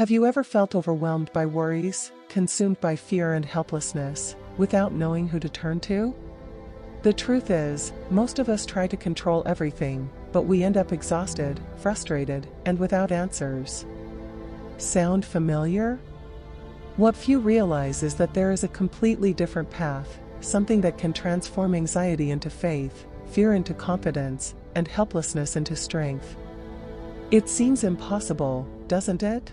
Have you ever felt overwhelmed by worries, consumed by fear and helplessness, without knowing who to turn to? The truth is, most of us try to control everything, but we end up exhausted, frustrated, and without answers. Sound familiar? What few realize is that there is a completely different path, something that can transform anxiety into faith, fear into confidence, and helplessness into strength. It seems impossible, doesn't it?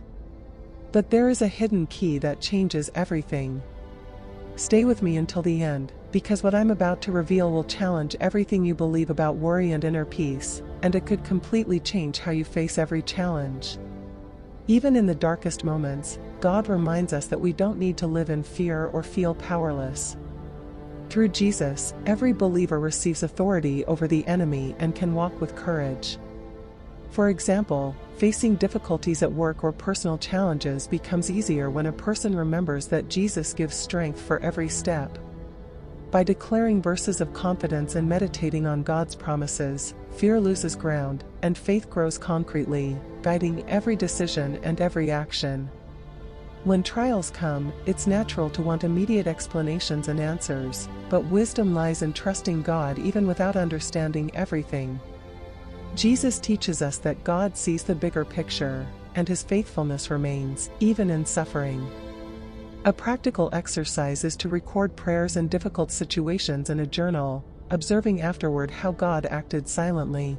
But there is a hidden key that changes everything. Stay with me until the end, because what I'm about to reveal will challenge everything you believe about worry and inner peace, and it could completely change how you face every challenge. Even in the darkest moments, God reminds us that we don't need to live in fear or feel powerless. Through Jesus, every believer receives authority over the enemy and can walk with courage. For example, facing difficulties at work or personal challenges becomes easier when a person remembers that Jesus gives strength for every step. By declaring verses of confidence and meditating on God's promises, fear loses ground, and faith grows concretely, guiding every decision and every action. When trials come, it's natural to want immediate explanations and answers, but wisdom lies in trusting God even without understanding everything. Jesus teaches us that God sees the bigger picture, and His faithfulness remains, even in suffering. A practical exercise is to record prayers in difficult situations in a journal, observing afterward how God acted silently.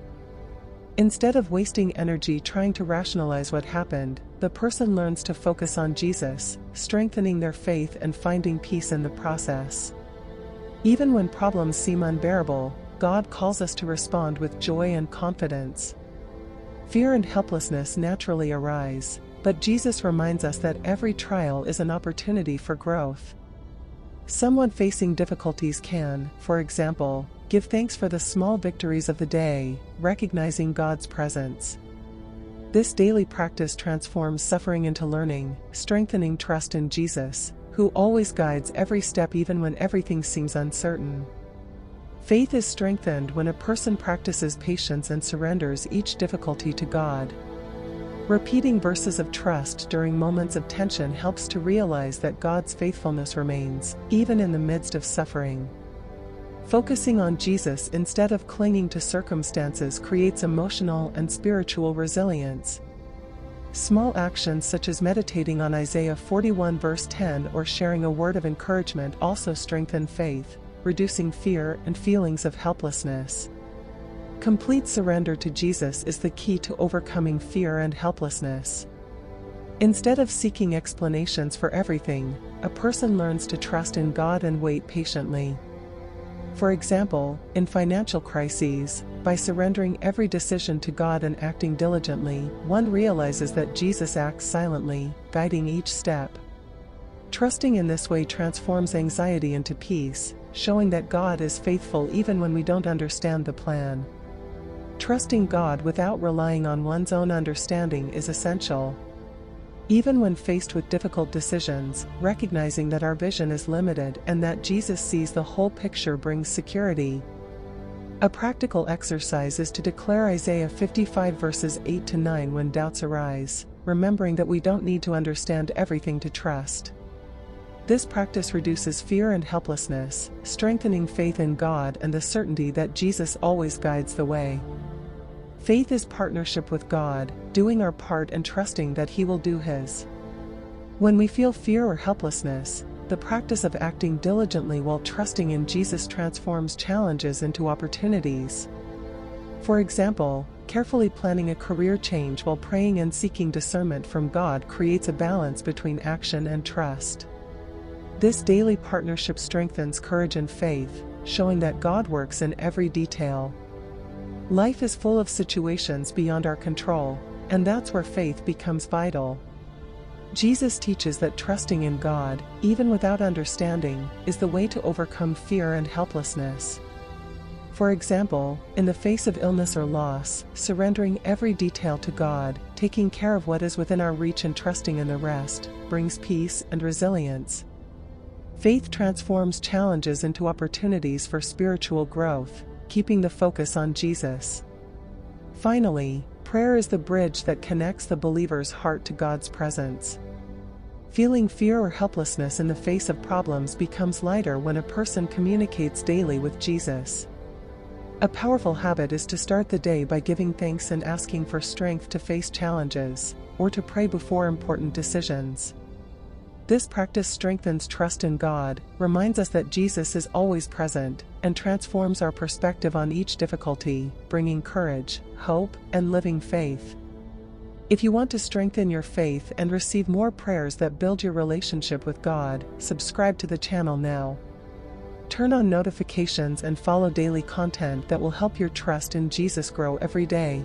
Instead of wasting energy trying to rationalize what happened, the person learns to focus on Jesus, strengthening their faith and finding peace in the process. Even when problems seem unbearable, God calls us to respond with joy and confidence. Fear and helplessness naturally arise, but Jesus reminds us that every trial is an opportunity for growth. Someone facing difficulties can, for example, give thanks for the small victories of the day, recognizing God's presence. This daily practice transforms suffering into learning, strengthening trust in Jesus, who always guides every step even when everything seems uncertain. Faith is strengthened when a person practices patience and surrenders each difficulty to God. Repeating verses of trust during moments of tension helps to realize that God's faithfulness remains, even in the midst of suffering. Focusing on Jesus instead of clinging to circumstances creates emotional and spiritual resilience. Small actions such as meditating on Isaiah 41 verse 10 or sharing a word of encouragement also strengthen faith, reducing fear and feelings of helplessness. Complete surrender to Jesus is the key to overcoming fear and helplessness. Instead of seeking explanations for everything, a person learns to trust in God and wait patiently. For example, in financial crises, by surrendering every decision to God and acting diligently, one realizes that Jesus acts silently, guiding each step. Trusting in this way transforms anxiety into peace, showing that God is faithful even when we don't understand the plan. Trusting God without relying on one's own understanding is essential. Even when faced with difficult decisions, recognizing that our vision is limited and that Jesus sees the whole picture brings security. A practical exercise is to declare Isaiah 55 verses 8 to 9 when doubts arise, remembering that we don't need to understand everything to trust. This practice reduces fear and helplessness, strengthening faith in God and the certainty that Jesus always guides the way. Faith is partnership with God, doing our part and trusting that He will do His. When we feel fear or helplessness, the practice of acting diligently while trusting in Jesus transforms challenges into opportunities. For example, carefully planning a career change while praying and seeking discernment from God creates a balance between action and trust. This daily partnership strengthens courage and faith, showing that God works in every detail. Life is full of situations beyond our control, and that's where faith becomes vital. Jesus teaches that trusting in God, even without understanding, is the way to overcome fear and helplessness. For example, in the face of illness or loss, surrendering every detail to God, taking care of what is within our reach and trusting in the rest, brings peace and resilience. Faith transforms challenges into opportunities for spiritual growth, keeping the focus on Jesus. Finally, Prayer is the bridge that connects the believer's heart to God's presence. Feeling fear or helplessness in the face of problems becomes lighter when a person communicates daily with Jesus. A powerful habit is to start the day by giving thanks and asking for strength to face challenges, or to pray before important decisions. This practice strengthens trust in God, reminds us that Jesus is always present, and transforms our perspective on each difficulty, bringing courage, hope, and living faith. If you want to strengthen your faith and receive more prayers that build your relationship with God, subscribe to the channel now. Turn on notifications and follow daily content that will help your trust in Jesus grow every day.